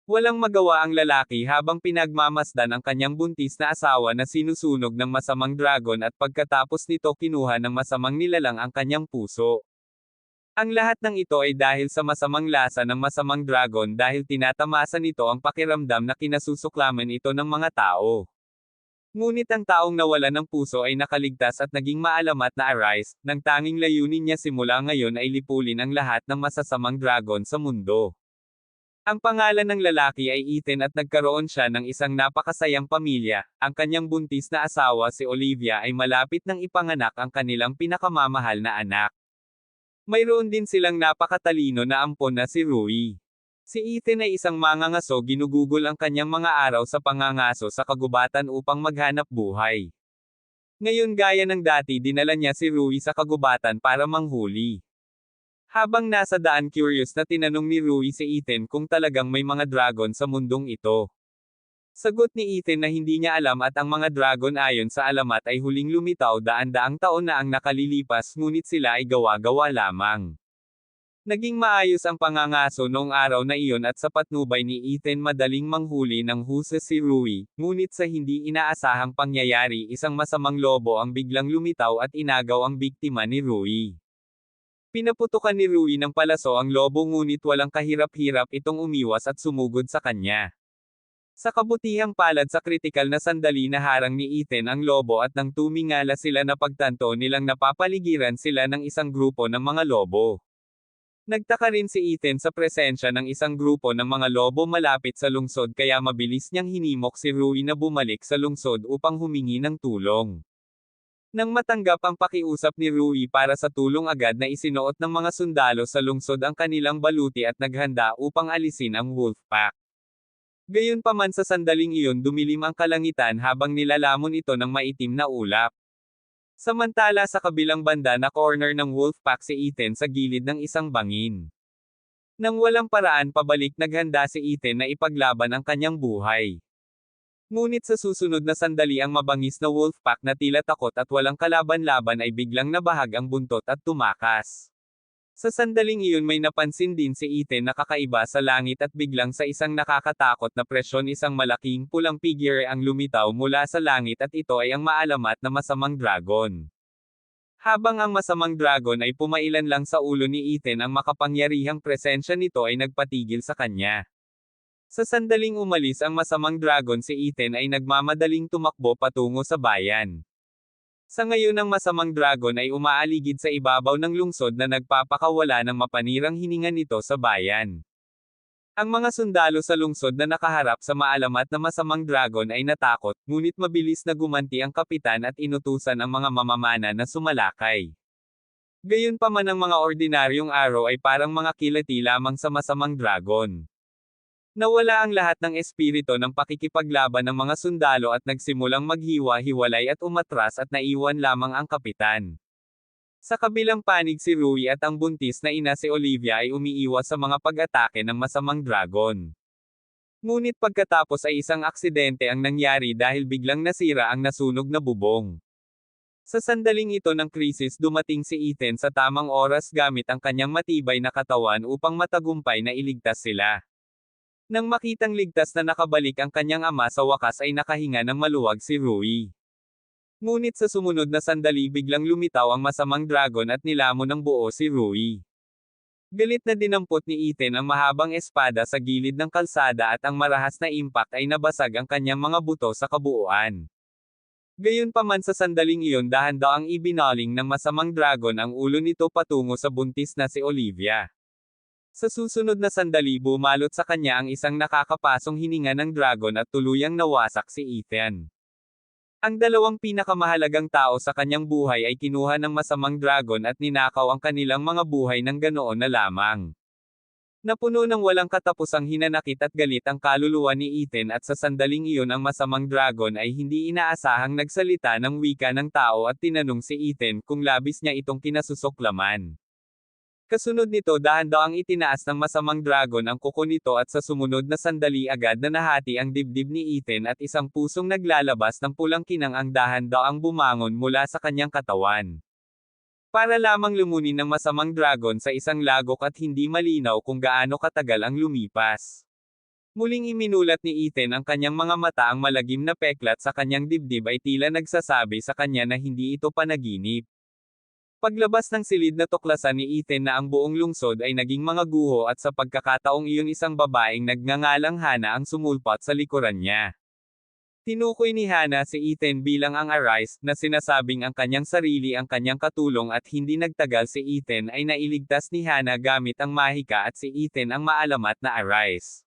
Walang magawa ang lalaki habang pinagmamasdan ang kanyang buntis na asawa na sinusunog ng masamang dragon at pagkatapos nito kinuha ng masamang nilalang ang kanyang puso. Ang lahat ng ito ay dahil sa masamang lasa ng masamang dragon dahil tinatamasa nito ang pakiramdam na kinasusuklaman ito ng mga tao. Ngunit ang taong nawalan ng puso ay nakaligtas at naging maalamat na Arise, nang tanging layunin niya simula ngayon ay lipulin ang lahat ng masasamang dragon sa mundo. Ang pangalan ng lalaki ay Ethan at nagkaroon siya ng isang napakasayang pamilya. Ang kanyang buntis na asawa si Olivia ay malapit nang ipanganak ang kanilang pinakamamahal na anak. Mayroon din silang napakatalino na ampon na si Rui. Si Ethan ay isang mangangaso, ginugugol ang kanyang mga araw sa pangangaso sa kagubatan upang maghanap buhay. Ngayon gaya ng dati dinala niya si Rui sa kagubatan para manghuli. Habang nasa daan, curious na tinanong ni Rui si Ethan kung talagang may mga dragon sa mundong ito. Sagot ni Ethan na hindi niya alam at ang mga dragon ayon sa alamat ay huling lumitaw daan-daang taon na ang nakalilipas ngunit sila ay gawa-gawa lamang. Naging maayos ang pangangaso noong araw na iyon at sa patnubay ni Ethan madaling manghuli ng husay si Rui, ngunit sa hindi inaasahang pangyayari isang masamang lobo ang biglang lumitaw at inagaw ang biktima ni Rui. Pinaputukan ni Rui ng palaso ang lobo ngunit walang kahirap-hirap itong umiwas at sumugod sa kanya. Sa kabutihang palad sa kritikal na sandali naharang ni Ethan ang lobo at nang tumingala sila napagtanto nilang napapaligiran sila ng isang grupo ng mga lobo. Nagtaka rin si Ethan sa presensya ng isang grupo ng mga lobo malapit sa lungsod kaya mabilis niyang hinimok si Rui na bumalik sa lungsod upang humingi ng tulong. Nang matanggap ang pakiusap ni Rui para sa tulong agad na isinuot ng mga sundalo sa lungsod ang kanilang baluti at naghanda upang alisin ang wolf pack. Gayunpaman sa sandaling iyon dumilim ang kalangitan habang nilalamon ito ng maitim na ulap. Samantala sa kabilang banda na corner ng Wolfpack si Ethan sa gilid ng isang bangin. Nang walang paraan pabalik naghanda si Ethan na ipaglaban ang kanyang buhay. Ngunit sa susunod na sandali ang mabangis na Wolfpack na tila takot at walang kalaban-laban ay biglang nabahag ang buntot at tumakas. Sa sandaling iyon may napansin din si Ethan na kakaiba sa langit at biglang sa isang nakakatakot na presyon isang malaking pulang figure ang lumitaw mula sa langit at ito ay ang maalamat na masamang dragon. Habang ang masamang dragon ay pumailan lang sa ulo ni Ethan ang makapangyarihang presensya nito ay nagpatigil sa kanya. Sa sandaling umalis ang masamang dragon si Ethan ay nagmamadaling tumakbo patungo sa bayan. Sa ngayon ang masamang dragon ay umaaligid sa ibabaw ng lungsod na nagpapakawala ng mapanirang hininga nito sa bayan. Ang mga sundalo sa lungsod na nakaharap sa maalamat na masamang dragon ay natakot, ngunit mabilis na gumanti ang kapitan at inutusan ang mga mamamana na sumalakay. Gayunpaman ang mga ordinaryong araw ay parang mga kilati lamang sa masamang dragon. Nawala ang lahat ng espiritu ng pakikipaglaban ng mga sundalo at nagsimulang maghiwa-hiwalay at umatras at naiwan lamang ang kapitan. Sa kabilang panig si Rui at ang buntis na ina si Olivia ay umiiwas sa mga pag-atake ng masamang dragon. Ngunit pagkatapos ay isang aksidente ang nangyari dahil biglang nasira ang nasunog na bubong. Sa sandaling ito ng krisis dumating si Ethan sa tamang oras gamit ang kanyang matibay na katawan upang matagumpay na iligtas sila. Nang makitang ligtas na nakabalik ang kanyang ama sa wakas ay nakahinga ng maluwag si Rui. Ngunit sa sumunod na sandali biglang lumitaw ang masamang dragon at nilamon ng buo si Rui. Galit na dinampot ni Ethan ang mahabang espada sa gilid ng kalsada at ang marahas na impact ay nabasag ang kanyang mga buto sa kabuuan. Gayunpaman sa sandaling iyon dahan-daang ibinaling ng masamang dragon ang ulo nito patungo sa buntis na si Olivia. Sa susunod na sandali bumalot sa kanya ang isang nakakapasong hininga ng dragon at tuluyang nawasak si Ethan. Ang dalawang pinakamahalagang tao sa kanyang buhay ay kinuha ng masamang dragon at ninakaw ang kanilang mga buhay ng ganoon na lamang. Napuno ng walang katapusang hinanakit at galit ang kaluluwa ni Ethan at sa sandaling iyon ang masamang dragon ay hindi inaasahang nagsalita ng wika ng tao at tinanong si Ethan kung labis niya itong kinasusuklaman. Kasunod nito dahan-daang itinaas ng masamang dragon ang kuko nito at sa sumunod na sandali agad na nahati ang dibdib ni Ethan at isang pusong naglalabas ng pulang kinang ang dahan-daang bumangon mula sa kanyang katawan. Para lamang lumunin ng masamang dragon sa isang lagok at hindi malinaw kung gaano katagal ang lumipas. Muling iminulat ni Ethan ang kanyang mga mata, ang malagim na peklat sa kanyang dibdib ay tila nagsasabi sa kanya na hindi ito panaginip. Paglabas ng silid na tuklasan ni Ethan na ang buong lungsod ay naging mga guho, at sa pagkakataong iyon isang babaeng nagngangalang Hana ang sumulpat sa likuran niya. Tinukoy ni Hana si Ethan bilang ang Arise, na sinasabing ang kanyang sarili ang kanyang katulong, at hindi nagtagal si Ethan ay nailigtas ni Hana gamit ang mahika at si Ethan ang maalamat na Arise.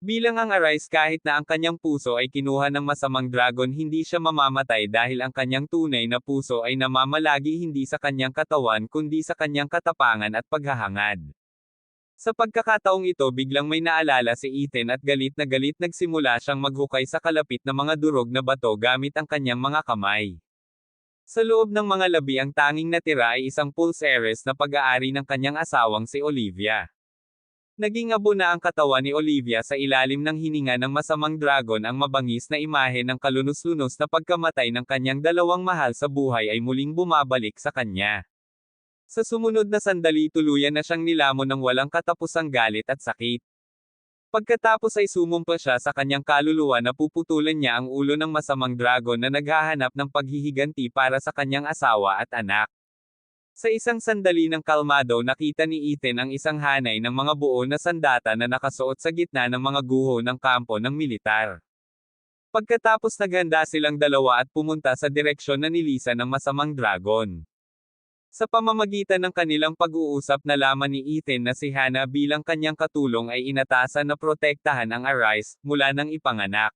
Bilang ang Arise, kahit na ang kanyang puso ay kinuha ng masamang dragon, hindi siya mamamatay dahil ang kanyang tunay na puso ay namamalagi hindi sa kanyang katawan kundi sa kanyang katapangan at paghahangad. Sa pagkakataong ito, biglang may naalala si Ethan at galit na galit nagsimula siyang maghukay sa kalapit na mga durog na bato gamit ang kanyang mga kamay. Sa loob ng mga labi, ang tanging natira ay isang pulse heiress na pag-aari ng kanyang asawang si Olivia. Naging abo na ang katawan ni Olivia sa ilalim ng hininga ng masamang dragon. Ang mabangis na imahe ng kalunos-lunos na pagkamatay ng kanyang dalawang mahal sa buhay ay muling bumabalik sa kanya. Sa sumunod na sandali, tuluyan na siyang nilamon ng walang katapusang galit at sakit. Pagkatapos ay sumumpa siya sa kanyang kaluluwa na puputulan niya ang ulo ng masamang dragon na naghahanap ng paghihiganti para sa kanyang asawa at anak. Sa isang sandali ng kalmado, nakita ni Ethan ang isang hanay ng mga buo na sandata na nakasuot sa gitna ng mga guho ng kampo ng militar. Pagkatapos naghanda silang dalawa at pumunta sa direksyon na nilisan ng masamang dragon. Sa pamamagitan ng kanilang pag-uusap, nalaman ni Ethan na si Hana bilang kanyang katulong ay inatasan na protektahan ang Arise mula nang ipanganak.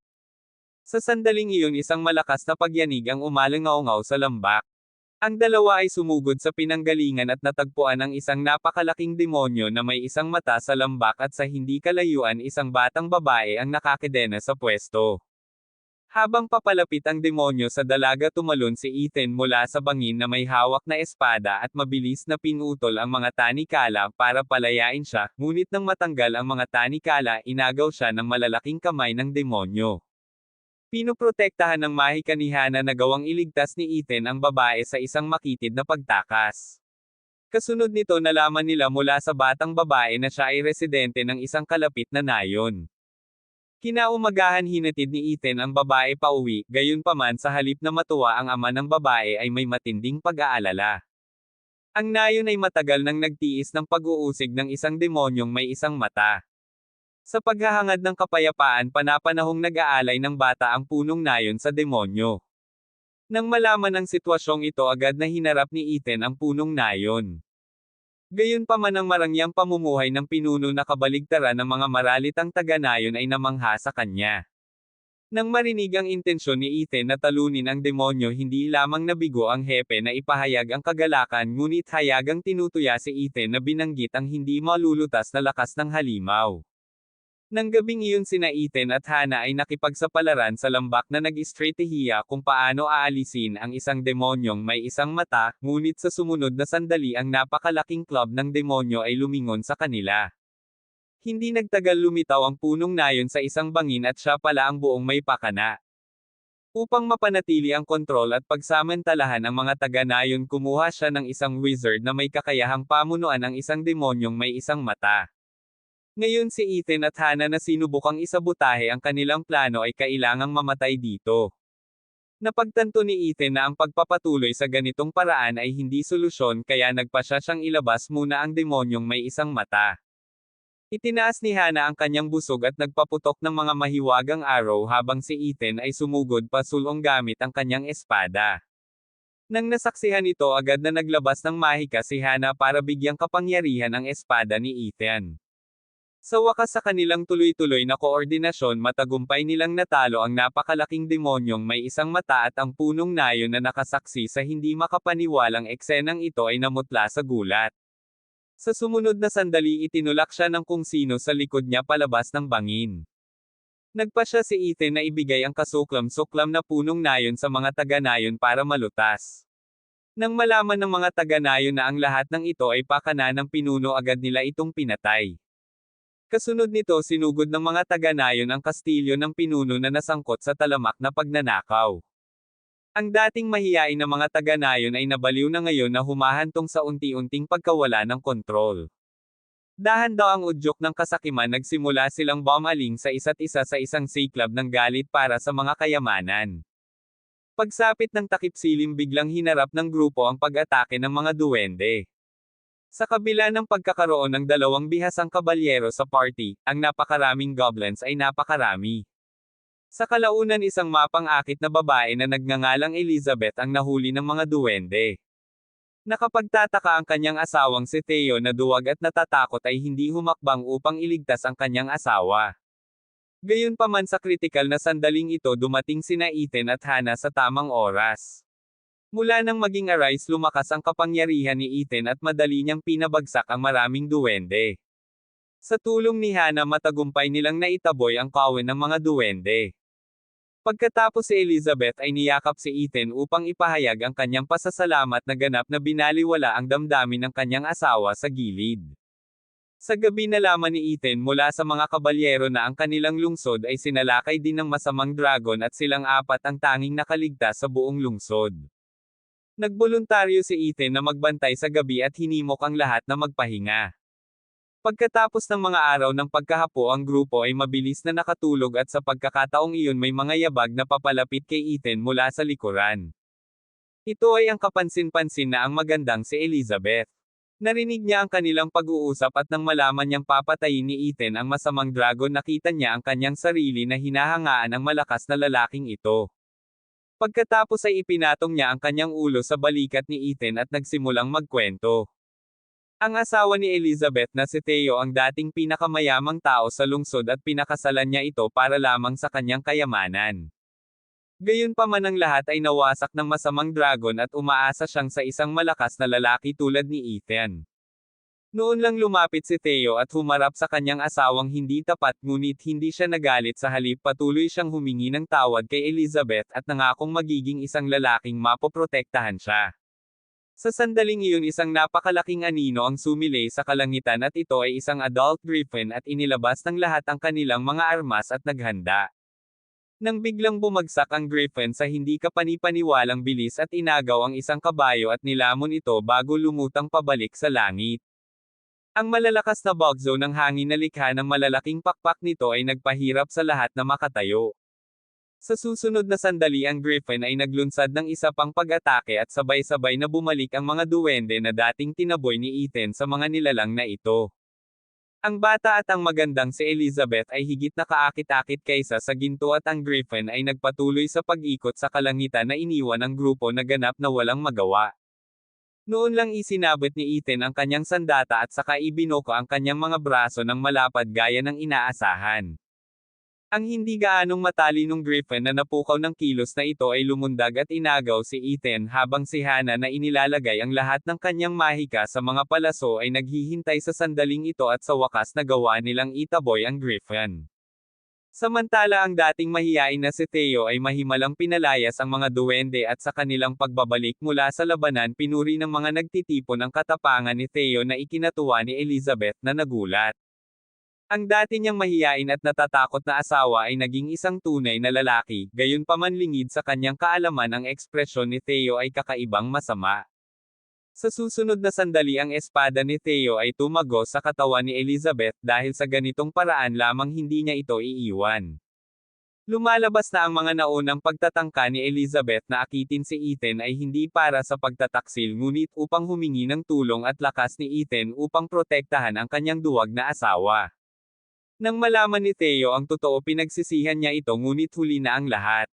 Sa sandaling iyon, isang malakas na pagyanig ang umalangaw-ngaw sa lambak. Ang dalawa ay sumugod sa pinanggalingan at natagpuan ang isang napakalaking demonyo na may isang mata sa lambak, at sa hindi kalayuan isang batang babae ang nakakadena sa pwesto. Habang papalapit ang demonyo sa dalaga, tumalon si Ethan mula sa bangin na may hawak na espada at mabilis na pinutol ang mga tanikala para palayain siya, ngunit nang matanggal ang mga tanikala, inagaw siya ng malalaking kamay ng demonyo. Pinoprotektahan ng mahika ni Hana na gawang iligtas ni Ethan ang babae sa isang makitid na pagtakas. Kasunod nito, nalaman nila mula sa batang babae na siya ay residente ng isang kalapit na nayon. Kinaumagahan, hinatid ni Ethan ang babae pauwi, gayunpaman sa halip na matuwa ang ama ng babae ay may matinding pag-aalala. Ang nayon ay matagal nang nagtiis ng pag-uusig ng isang demonyong may isang mata. Sa paghahangad ng kapayapaan, panapanahong nag-aalay ng bata ang punong nayon sa demonyo. Nang malaman ang sitwasyong ito, agad na hinarap ni Ethan ang punong nayon. Gayunpaman, ang marangyang pamumuhay ng pinuno na kabaligtaran ng mga maralitang taga-nayon ay namangha sa kanya. Nang marinig ang intensyon ni Ethan na talunin ang demonyo, hindi lamang nabigo ang hepe na ipahayag ang kagalakan, ngunit hayagang tinutuya si Ethan na binanggit ang hindi malulutas na lakas ng halimaw. Nang gabing iyon, sina Ethan at Hana ay nakipagsapalaran sa lambak na nag-estratehiya kung paano aalisin ang isang demonyong may isang mata, ngunit sa sumunod na sandali ang napakalaking club ng demonyo ay lumingon sa kanila. Hindi nagtagal, lumitaw ang punong nayon sa isang bangin at siya pala ang buong may pakana. Upang mapanatili ang kontrol at pagsamantalahan ang mga taga-nayon, kumuha siya ng isang wizard na may kakayahang pamunuan ang isang demonyong may isang mata. Ngayon si Ethan at Hana na sinubukang isabotahe ang kanilang plano ay kailangang mamatay dito. Napagtanto ni Ethan na ang pagpapatuloy sa ganitong paraan ay hindi solusyon, kaya nagpasya siyang ilabas muna ang demonyong may isang mata. Itinaas ni Hana ang kanyang busog at nagpaputok ng mga mahiwagang araw habang si Ethan ay sumugod pa sulong gamit ang kanyang espada. Nang nasaksihan ito, agad na naglabas ng mahika si Hana para bigyang kapangyarihan ang espada ni Ethan. Sa wakas, sa kanilang tuloy-tuloy na koordinasyon, matagumpay nilang natalo ang napakalaking demonyong may isang mata, at ang punong nayon na nakasaksi sa hindi makapaniwalang eksenang ito ay namutla sa gulat. Sa sumunod na sandali, itinulak siya ng kung sino sa likod niya palabas ng bangin. Nagpasya si Ethan na ibigay ang kasuklam-suklam na punong nayon sa mga taga-nayon para malutas. Nang malaman ng mga taga-nayon na ang lahat ng ito ay pakana ng pinuno, agad nila itong pinatay. Kasunod nito, sinugod ng mga taga-nayon ang kastilyo ng pinuno na nasangkot sa talamak na pagnanakaw. Ang dating mahiyain na mga taga-nayon ay nabaliw na ngayon na humahantong sa unti-unting pagkawala ng kontrol. Dahan daw ang udyok ng kasakiman, nagsimula silang bumaling sa isa't isa sa isang siklab ng galit para sa mga kayamanan. Pagsapit ng takip silim, biglang hinarap ng grupo ang pag-atake ng mga duwende. Sa kabila ng pagkakaroon ng dalawang bihasang kabalyero sa party, ang napakaraming goblins ay napakarami. Sa kalaunan, isang mapang-akit na babae na nagngangalang Elizabeth ang nahuli ng mga duwende. Nakapagtataka ang kanyang asawang si Theo na duwag at natatakot ay hindi humakbang upang iligtas ang kanyang asawa. Gayunpaman, sa kritikal na sandaling ito, dumating sina Ethan at Hannah sa tamang oras. Mula nang maging arise, lumakas ang kapangyarihan ni Ethan at madali niyang pinabagsak ang maraming duwende. Sa tulong ni Hannah, matagumpay nilang naitaboy ang kawin ng mga duwende. Pagkatapos, si Elizabeth ay niyakap si Ethan upang ipahayag ang kanyang pasasalamat na ganap na binaliwala ang damdamin ng kanyang asawa sa gilid. Sa gabi, nalaman ni Ethan mula sa mga kabalyero na ang kanilang lungsod ay sinalakay din ng masamang dragon at silang apat ang tanging nakaligtas sa buong lungsod. Nagboluntaryo si Ethan na magbantay sa gabi at hinimok ang lahat na magpahinga. Pagkatapos ng mga araw ng pagkahapo, ang grupo ay mabilis na nakatulog at sa pagkakataong iyon may mga yabag na papalapit kay Ethan mula sa likuran. Ito ay ang kapansin-pansin na ang magandang si Elizabeth. Narinig niya ang kanilang pag-uusap at nang malaman niyang papatayin ni Ethan ang masamang dragon, nakita niya ang kanyang sarili na hinahangaan ng malakas na lalaking ito. Pagkatapos ay ipinatong niya ang kanyang ulo sa balikat ni Ethan at nagsimulang magkwento. Ang asawa ni Elizabeth na si Theo ang dating pinakamayamang tao sa lungsod at pinakasalan niya ito para lamang sa kanyang kayamanan. Gayunpaman, ang lahat ay nawasak ng masamang dragon at umaasa siyang sa isang malakas na lalaki tulad ni Ethan. Noon lang lumapit si Theo at humarap sa kanyang asawang hindi tapat, ngunit hindi siya nagalit, sa halip patuloy siyang humingi ng tawad kay Elizabeth at nangakong magiging isang lalaking mapoprotektahan siya. Sa sandaling iyon, isang napakalaking anino ang sumilay sa kalangitan at ito ay isang adult griffin at inilabas ng lahat ang kanilang mga armas at naghanda. Nang biglang bumagsak ang griffin sa hindi kapani-paniwalang bilis at inagaw ang isang kabayo at nilamon ito bago lumutang pabalik sa langit. Ang malalakas na bugzo ng hangin na likha ng malalaking pakpak nito ay nagpahirap sa lahat na makatayo. Sa susunod na sandali, ang griffin ay naglunsad ng isa pang pag-atake at sabay-sabay na bumalik ang mga duwende na dating tinaboy ni Ethan sa mga nilalang na ito. Ang bata at ang magandang si Elizabeth ay higit na kaakit-akit kaysa sa ginto at ang griffin ay nagpatuloy sa pag-ikot sa kalangitan na iniwan ng grupo na ganap na walang magawa. Noon lang isinabot ni Ethan ang kanyang sandata at saka ibinoko ang kanyang mga braso ng malapad gaya ng inaasahan. Ang hindi gaanong matalinong griffin na napukaw ng kilos na ito ay lumundag at inagaw si Ethan, habang si Hannah na inilalagay ang lahat ng kanyang mahika sa mga palaso ay naghihintay sa sandaling ito at sa wakas nagawa nilang itaboy ang griffin. Samantala, ang dating mahiyain na si Theo ay mahimalang pinalayas ang mga duwende at sa kanilang pagbabalik mula sa labanan, pinuri ng mga nagtitipon ang katapangan ni Theo na ikinatuwa ni Elizabeth na nagulat. Ang dati niyang mahiyain at natatakot na asawa ay naging isang tunay na lalaki, gayunpaman lingid sa kanyang kaalaman, ang ekspresyon ni Theo ay kakaibang masama. Sa susunod na sandali, ang espada ni Theo ay tumagos sa katawan ni Elizabeth, dahil sa ganitong paraan lamang hindi niya ito iiwan. Lumalabas na ang mga naunang pagtatangka ni Elizabeth na akitin si Ethan ay hindi para sa pagtataksil, ngunit upang humingi ng tulong at lakas ni Ethan upang protektahan ang kanyang duwag na asawa. Nang malaman ni Theo ang totoo, pinagsisihan niya ito, ngunit huli na ang lahat.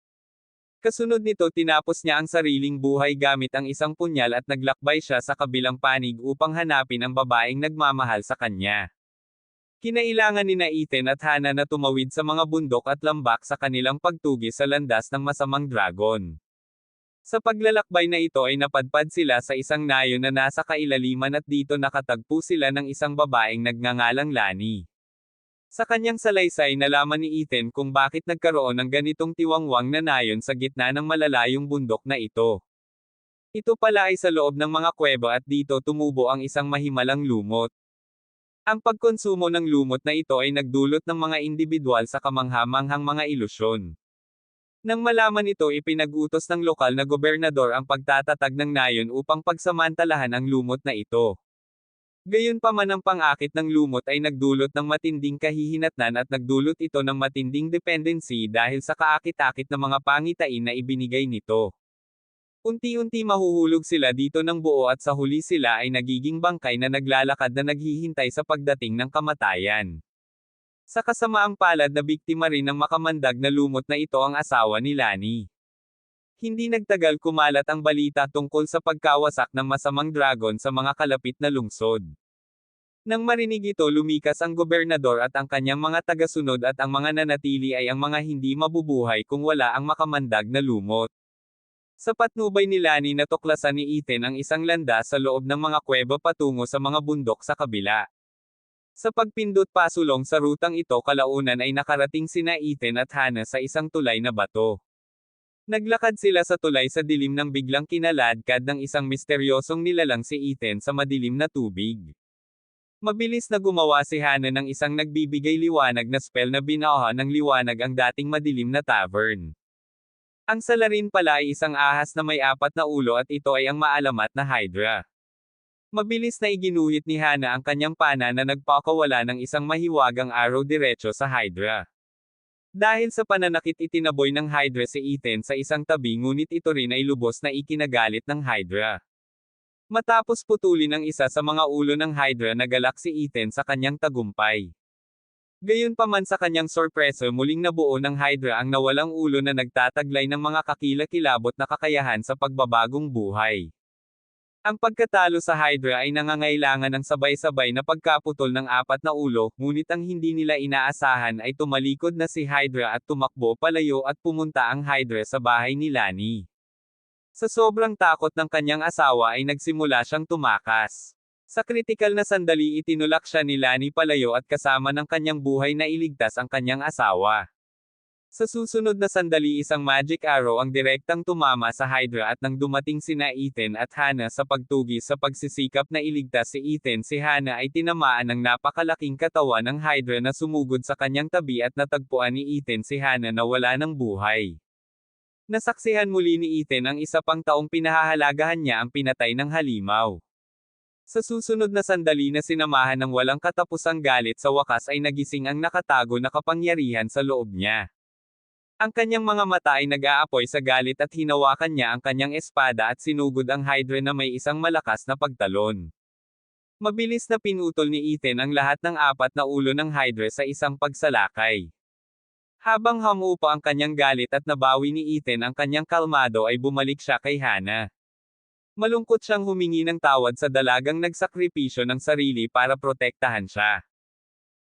Kasunod nito, tinapos niya ang sariling buhay gamit ang isang punyal at naglakbay siya sa kabilang panig upang hanapin ang babaeng nagmamahal sa kanya. Kinailangan ni Ethan at Hannah na tumawid sa mga bundok at lambak sa kanilang pagtugis sa landas ng masamang dragon. Sa paglalakbay na ito ay napadpad sila sa isang nayon na nasa kailaliman at dito nakatagpo sila ng isang babaeng nagngangalang Lani. Sa kanyang salaysay, nalaman ni Ethan kung bakit nagkaroon ng ganitong tiwangwang na nayon sa gitna ng malalayong bundok na ito. Ito pala ay sa loob ng mga kuweba at dito tumubo ang isang mahimalang lumot. Ang pagkonsumo ng lumot na ito ay nagdulot ng mga indibidwal sa kamangha-manghang mga ilusyon. Nang malaman ito, ipinag-utos ng lokal na gobernador ang pagtatatag ng nayon upang pagsamantalahan ang lumot na ito. Gayunpaman ang pang-akit ng lumot ay nagdulot ng matinding kahihinatnan at nagdulot ito ng matinding dependency dahil sa kaakit-akit na mga pangitain na ibinigay nito. Unti-unti mahuhulog sila dito ng buo at sa huli sila ay nagiging bangkay na naglalakad na naghihintay sa pagdating ng kamatayan. Sa kasamaang palad na biktima rin ng makamandag na lumot na ito ang asawa ni Lani. Hindi nagtagal kumalat ang balita tungkol sa pagkawasak ng masamang dragon sa mga kalapit na lungsod. Nang marinig ito lumikas ang gobernador at ang kanyang mga tagasunod at ang mga nanatili ay ang mga hindi mabubuhay kung wala ang makamandag na lumot. Sa patnubay ni Lani natuklasan ni Ethan ang isang landas sa loob ng mga kuweba patungo sa mga bundok sa kabila. Sa pagpindot pasulong sa rutang ito kalaunan ay nakarating sina Ethan at Hannah sa isang tulay na bato. Naglakad sila sa tulay sa dilim nang biglang kinaladkad ng isang misteryosong nilalang si Ethan sa madilim na tubig. Mabilis na gumawa si Hannah ng isang nagbibigay liwanag na spell na binaha ng liwanag ang dating madilim na tavern. Ang salarin pala ay isang ahas na may 4 na ulo at ito ay ang maalamat na Hydra. Mabilis na iginuhit ni Hannah ang kanyang pana na nagpakawala ng isang mahiwagang arrow diretso sa Hydra. Dahil sa pananakit itinaboy ng Hydra si Ethan sa isang tabi ngunit ito rin ay lubos na ikinagalit ng Hydra. Matapos putulin ang isa sa mga ulo ng Hydra nagalak si Ethan sa kanyang tagumpay. Gayunpaman sa kanyang sorpreso muling nabuo ng Hydra ang nawalang ulo na nagtataglay ng mga kakilakilabot na kakayahan sa pagbabagong buhay. Ang pagkatalo sa Hydra ay nangangailangan ng sabay-sabay na pagkaputol ng 4 na ulo, ngunit ang hindi nila inaasahan ay tumalikod na si Hydra at tumakbo palayo at pumunta ang Hydra sa bahay ni Lani. Sa sobrang takot ng kanyang asawa ay nagsimula siyang tumakas. Sa kritikal na sandali itinulak siya ni Lani palayo at kasama ng kanyang buhay na iligtas ang kanyang asawa. Sa susunod na sandali isang magic arrow ang direktang tumama sa Hydra at nang dumating sina Ethan at Hannah sa pagtugis sa pagsisikap na iligtas si Ethan si Hannah ay tinamaan ng napakalaking katawan ng Hydra na sumugod sa kanyang tabi at natagpuan ni Ethan si Hannah na wala ng buhay. Nasaksihan muli ni Ethan ang isa pang taong pinahahalagahan niya ang pinatay ng halimaw. Sa susunod na sandali na sinamahan ng walang katapusang galit sa wakas ay nagising ang nakatago na kapangyarihan sa loob niya. Ang kanyang mga mata ay nag-aapoy sa galit at hinawakan niya ang kanyang espada at sinugod ang Hydra na may isang malakas na pagtalon. Mabilis na pinutol ni Ethan ang lahat ng 4 na ulo ng Hydra sa isang pagsalakay. Habang humupa ang kanyang galit at nabawi ni Ethan ang kanyang kalmado ay bumalik siya kay Hannah. Malungkot siyang humingi ng tawad sa dalagang nagsakripisyo ng sarili para protektahan siya.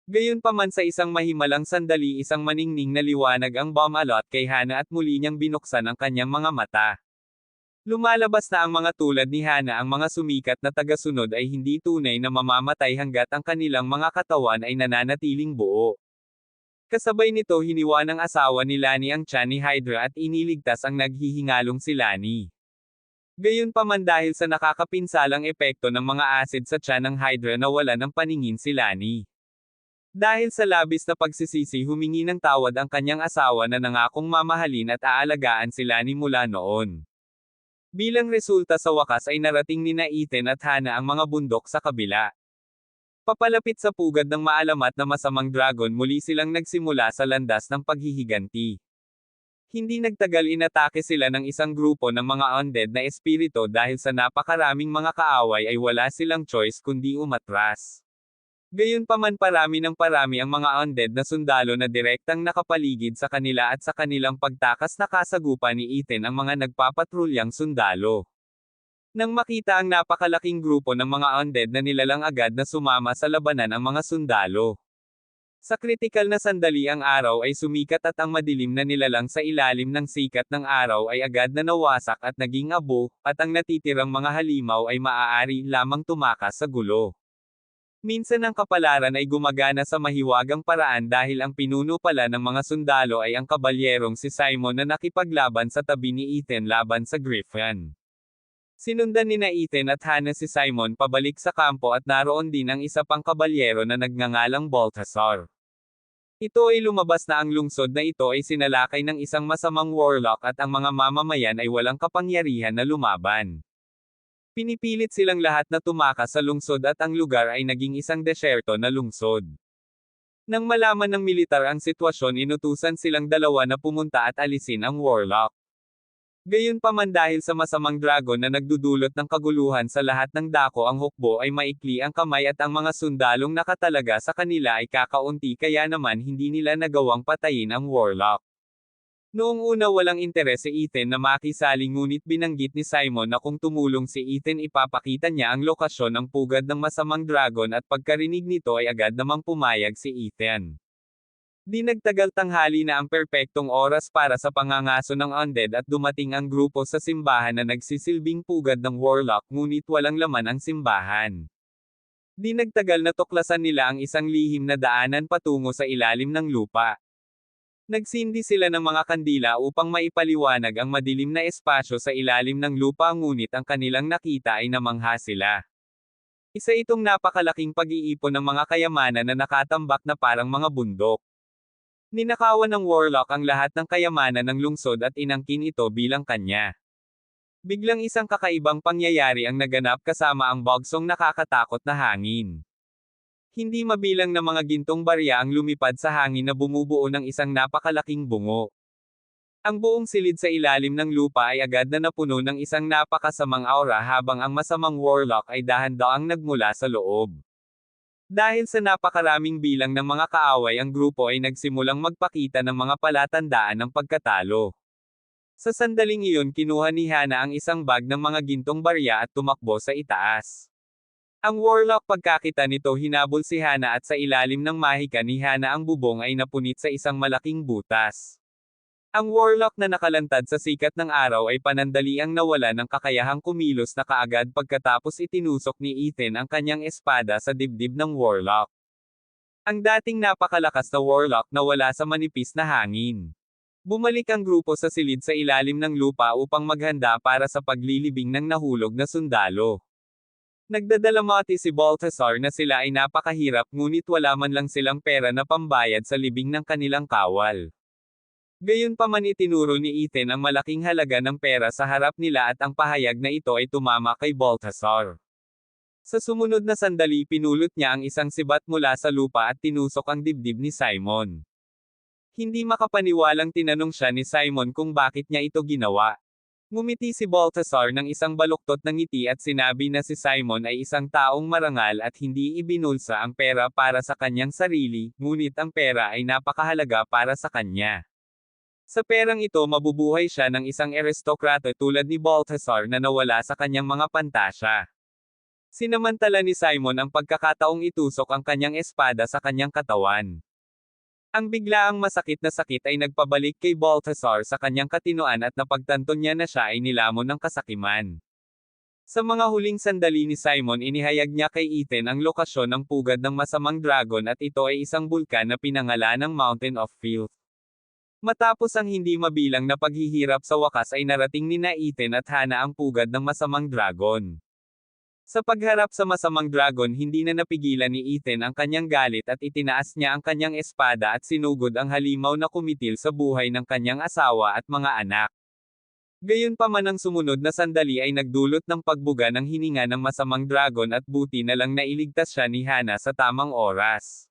Gayunpaman sa isang mahimalang sandali isang maningning na liwanag ang bumalot kay Hannah at muli niyang binuksan ang kanyang mga mata. Lumalabas na ang mga tulad ni Hannah ang mga sumikat na tagasunod ay hindi tunay na mamamatay hanggat ang kanilang mga katawan ay nananatiling buo. Kasabay nito hiniwa ng asawa ni Lani ang tiyan ni Hydra at iniligtas ang naghihingalong si Lani. Gayunpaman dahil sa nakakapinsalang epekto ng mga acid sa tiyan ng Hydra nawala ng paningin si Lani. Dahil sa labis na pagsisisi humingi ng tawad ang kanyang asawa na nangakong mamahalin at aalagaan si Lani mula noon. Bilang resulta sa wakas ay narating ni na Ethan at Hannah ang mga bundok sa kabila. Papalapit sa pugad ng maalamat na masamang dragon muli silang nagsimula sa landas ng paghihiganti. Hindi nagtagal inatake sila ng isang grupo ng mga undead na espiritu dahil sa napakaraming mga kaaway ay wala silang choice kundi umatras. Gayunpaman parami ng parami ang mga undead na sundalo na direktang nakapaligid sa kanila at sa kanilang pagtakas nakasagupa ni Ethan ang mga nagpapatrulyang sundalo. Nang makita ang napakalaking grupo ng mga undead na nilalang agad na sumama sa labanan ang mga sundalo. Sa kritikal na sandali ang araw ay sumikat at ang madilim na nilalang sa ilalim ng sikat ng araw ay agad na nawasak at naging abo, at ang natitirang mga halimaw ay maaari lamang tumakas sa gulo. Minsan ang kapalaran ay gumagana sa mahiwagang paraan dahil ang pinuno pala ng mga sundalo ay ang kabalyerong si Simon na nakipaglaban sa tabi ni Ethan laban sa Griffin. Sinundan ni na Ethan at Hannah si Simon pabalik sa kampo at naroon din ang isa pang kabalyero na nagngangalang Balthazar. Ito ay lumabas na ang lungsod na ito ay sinalakay ng isang masamang warlock at ang mga mamamayan ay walang kapangyarihan na lumaban. Pinipilit silang lahat na tumakas sa lungsod at ang lugar ay naging isang desyerto na lungsod. Nang malaman ng militar ang sitwasyon, inutusan silang dalawa na pumunta at alisin ang warlock. Gayunpaman, dahil sa masamang dragon na nagdudulot ng kaguluhan sa lahat ng dako, ang hukbo ay maikli ang kamay at ang mga sundalong nakatalaga sa kanila ay kakaunti, kaya naman hindi nila nagawang patayin ang warlock. Noong una walang interes si Ethan na makisali, ngunit binanggit ni Simon na kung tumulong si Ethan ipapakita niya ang lokasyon ng pugad ng masamang dragon, at pagkarinig nito ay agad namang pumayag si Ethan. Di nagtagal, tanghali na ang perpektong oras para sa pangangaso ng undead at dumating ang grupo sa simbahan na nagsisilbing pugad ng warlock, ngunit walang laman ang simbahan. Di nagtagal, natuklasan nila ang isang lihim na daanan patungo sa ilalim ng lupa. Nagsindi sila ng mga kandila upang maipaliwanag ang madilim na espasyo sa ilalim ng lupa, ngunit ang kanilang nakita ay namangha sila. Isa itong napakalaking pag-iipon ng mga kayamanan na nakatambak na parang mga bundok. Ninakawan ng warlock ang lahat ng kayamanan ng lungsod at inangkin ito bilang kanya. Biglang isang kakaibang pangyayari ang naganap kasama ang bagsong nakakatakot na hangin. Hindi mabilang na mga gintong barya ang lumipad sa hangin na bumubuo ng isang napakalaking bungo. Ang buong silid sa ilalim ng lupa ay agad na napuno ng isang napakasamang aura, habang ang masamang warlock ay dahan-daang nagmula sa loob. Dahil sa napakaraming bilang ng mga kaaway, ang grupo ay nagsimulang magpakita ng mga palatandaan ng pagkatalo. Sa sandaling iyon, kinuha ni Hana ang isang bag ng mga gintong barya at tumakbo sa itaas. Ang warlock, pagkakita nito, hinabol si Hana at sa ilalim ng mahika ni Hana ang bubong ay napunit sa isang malaking butas. Ang warlock na nakalantad sa sikat ng araw ay panandaliang nawala ng kakayahang kumilos na kaagad pagkatapos itinusok ni Ethan ang kanyang espada sa dibdib ng warlock. Ang dating napakalakas na warlock nawala sa manipis na hangin. Bumalik ang grupo sa silid sa ilalim ng lupa upang maghanda para sa paglilibing ng nahulog na sundalo. Nagdadalamati si Balthazar na sila ay napakahirap, ngunit wala man lang silang pera na pambayad sa libing ng kanilang kawal. Gayunpaman, itinuro ni Ethan ang malaking halaga ng pera sa harap nila at ang pahayag na ito ay tumama kay Balthazar. Sa sumunod na sandali, pinulot niya ang isang sibat mula sa lupa at tinusok ang dibdib ni Simon. Hindi makapaniwalang tinanong siya ni Simon kung bakit niya ito ginawa. Ngumiti si Balthazar ng isang baluktot na ngiti at sinabi na si Simon ay isang taong marangal at hindi ibinulsa ang pera para sa kanyang sarili, ngunit ang pera ay napakahalaga para sa kanya. Sa perang ito, mabubuhay siya ng isang aristokrata tulad ni Balthazar na nawala sa kanyang mga pantasya. Sinamantala ni Simon ang pagkakataong itusok ang kanyang espada sa kanyang katawan. Ang biglaang masakit na sakit ay nagpabalik kay Balthazar sa kanyang katinoan at napagtanto niya na siya ay nilamon ng kasakiman. Sa mga huling sandali ni Simon, inihayag niya kay Ethan ang lokasyon ng pugad ng masamang dragon, at ito ay isang bulkan na pinangalanang Mountain of Filth. Matapos ang hindi mabilang na paghihirap, sa wakas ay narating ni Ethan at Hana ang pugad ng masamang dragon. Sa pagharap sa masamang dragon, hindi na napigilan ni Ethan ang kanyang galit at itinaas niya ang kanyang espada at sinugod ang halimaw na kumitil sa buhay ng kanyang asawa at mga anak. Gayunpaman, ang sumunod na sandali ay nagdulot ng pagbuga ng hininga ng masamang dragon at buti na lang nailigtas siya ni Hana sa tamang oras.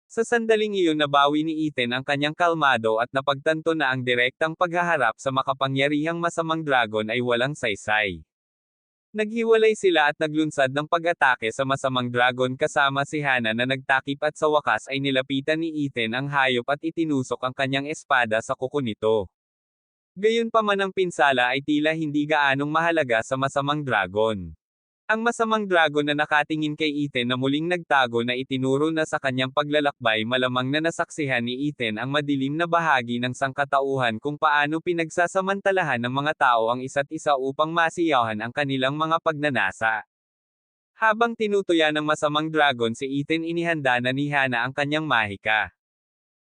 Sa sandaling iyon, nabawi ni Ethan ang kanyang kalmado at napagtanto na ang direktang paghaharap sa makapangyarihang masamang dragon ay walang saysay. Naghiwalay sila at naglunsad ng pag-atake sa masamang dragon kasama si Hana na nagtakip, at sa wakas ay nilapitan ni Ethan ang hayop at itinusok ang kanyang espada sa kuko nito. Gayunpaman, ang pinsala ay tila hindi gaanong mahalaga sa masamang dragon. Ang masamang dragon na nakatingin kay Ethan na muling nagtago na itinuro na sa kanyang paglalakbay, malamang na nasaksihan ni Ethan ang madilim na bahagi ng sangkatauhan kung paano pinagsasamantalahan ng mga tao ang isa't isa upang masiyahan ang kanilang mga pagnanasa. Habang tinutuya ng masamang dragon si Ethan, inihanda na ni Hana ang kanyang mahika.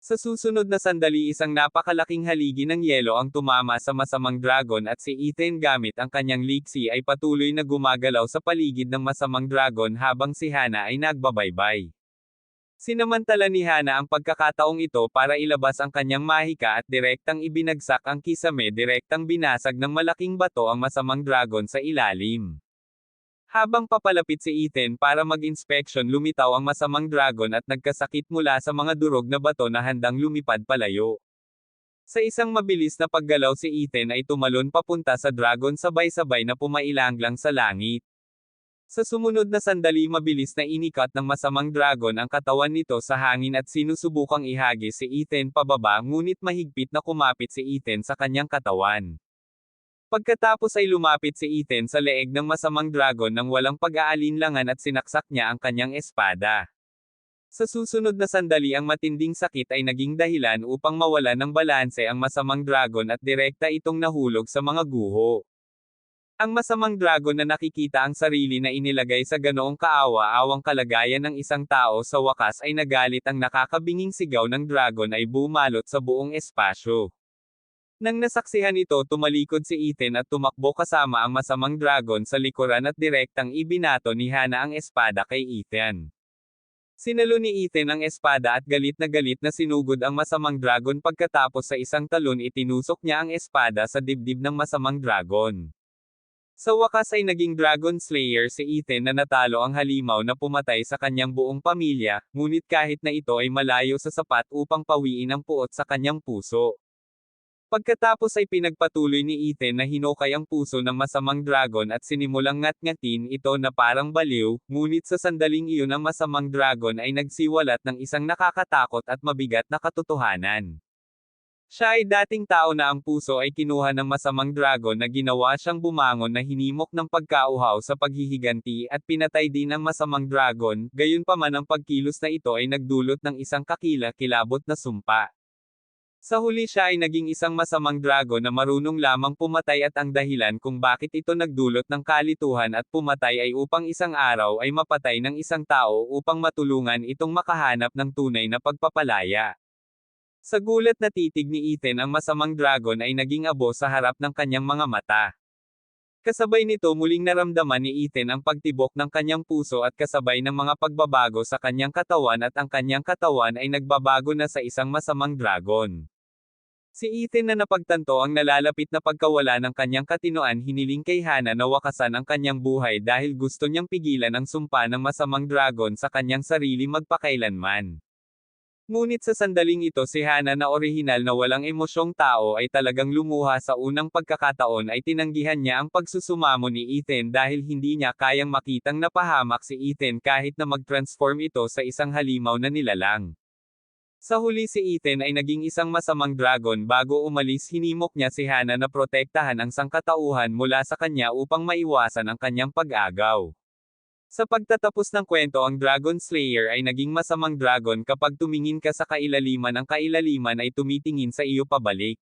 Sa susunod na sandali, isang napakalaking haligi ng yelo ang tumama sa masamang dragon at si Ethan gamit ang kanyang liksi ay patuloy na gumagalaw sa paligid ng masamang dragon habang si Hana ay nagbabaybay. Sinamantala ni Hana ang pagkakataong ito para ilabas ang kanyang mahika at direktang ibinagsak ang kisame, direktang binasag ng malaking bato ang masamang dragon sa ilalim. Habang papalapit si Ethan para mag-inspeksyon, lumitaw ang masamang dragon at nagkasakit mula sa mga durog na bato na handang lumipad palayo. Sa isang mabilis na paggalaw, si Ethan ay tumalon papunta sa dragon, sabay-sabay na pumailanglang sa langit. Sa sumunod na sandali, mabilis na inikat ng masamang dragon ang katawan nito sa hangin at sinusubukang ihagis si Ethan pababa, ngunit mahigpit na kumapit si Ethan sa kanyang katawan. Pagkatapos ay lumapit si Ethan sa leeg ng masamang dragon ng walang pag-aalinlangan at sinaksak niya ang kanyang espada. Sa susunod na sandali, ang matinding sakit ay naging dahilan upang mawalan ng balanse ang masamang dragon at direkta itong nahulog sa mga guho. Ang masamang dragon na nakikita ang sarili na inilagay sa ganoong kaawa-awang kalagayan ng isang tao, sa wakas ay nagalit. Ang nakakabinging sigaw ng dragon ay bumalot sa buong espasyo. Nang nasaksihan ito, tumalikod si Ethan at tumakbo kasama ang masamang dragon sa likuran at direktang ibinato ni Hana ang espada kay Ethan. Sinalo ni Ethan ang espada at galit na sinugod ang masamang dragon. Pagkatapos sa isang talon, itinusok niya ang espada sa dibdib ng masamang dragon. Sa wakas ay naging Dragon Slayer si Ethan na natalo ang halimaw na pumatay sa kanyang buong pamilya, ngunit kahit na ito ay malayo sa sapat upang pawiin ang puot sa kanyang puso. Pagkatapos ay pinagpatuloy ni Ethan na hinukay ang puso ng masamang dragon at sinimulang ngat-ngatin ito na parang baliw, ngunit sa sandaling iyon ang masamang dragon ay nagsiwalat ng isang nakakatakot at mabigat na katotohanan. Siya ay dating tao na ang puso ay kinuha ng masamang dragon na ginawa siyang bumangon na hinimok ng pagkauhaw sa paghihiganti at pinatay din ang masamang dragon. Gayunpaman, ang pagkilos na ito ay nagdulot ng isang kakilakilabot na sumpa. Sa huli, siya ay naging isang masamang dragon na marunong lamang pumatay at ang dahilan kung bakit ito nagdulot ng kalituhan at pumatay ay upang isang araw ay mapatay ng isang tao upang matulungan itong makahanap ng tunay na pagpapalaya. Sa gulat na titig ni Ethan, ang masamang dragon ay naging abo sa harap ng kanyang mga mata. Kasabay nito, muling naramdaman ni Ethan ang pagtibok ng kanyang puso at kasabay ng mga pagbabago sa kanyang katawan, at ang kanyang katawan ay nagbabago na sa isang masamang dragon. Si Ethan na napagtanto ang nalalapit na pagkawala ng kanyang katinoan, hiniling kay Hana na wakasan ang kanyang buhay dahil gusto niyang pigilan ang sumpa ng masamang dragon sa kanyang sarili magpakailanman. Ngunit sa sandaling ito, si Hana na orihinal na walang emosyong tao ay talagang lumuha. Sa unang pagkakataon ay tinanggihan niya ang pagsusumamo ni Ethan dahil hindi niya kayang makitang napahamak si Ethan kahit na mag-transform ito sa isang halimaw na nilalang. Sa huli, si Ethan ay naging isang masamang dragon. Bago umalis, hinimok niya si Hana na protektahan ang sangkatauhan mula sa kanya upang maiwasan ang kanyang pag-agaw. Sa pagtatapos ng kwento, ang Dragon Slayer ay naging masamang dragon. Kapag tumingin ka sa kailaliman, ang kailaliman ay tumitingin sa iyo pabalik.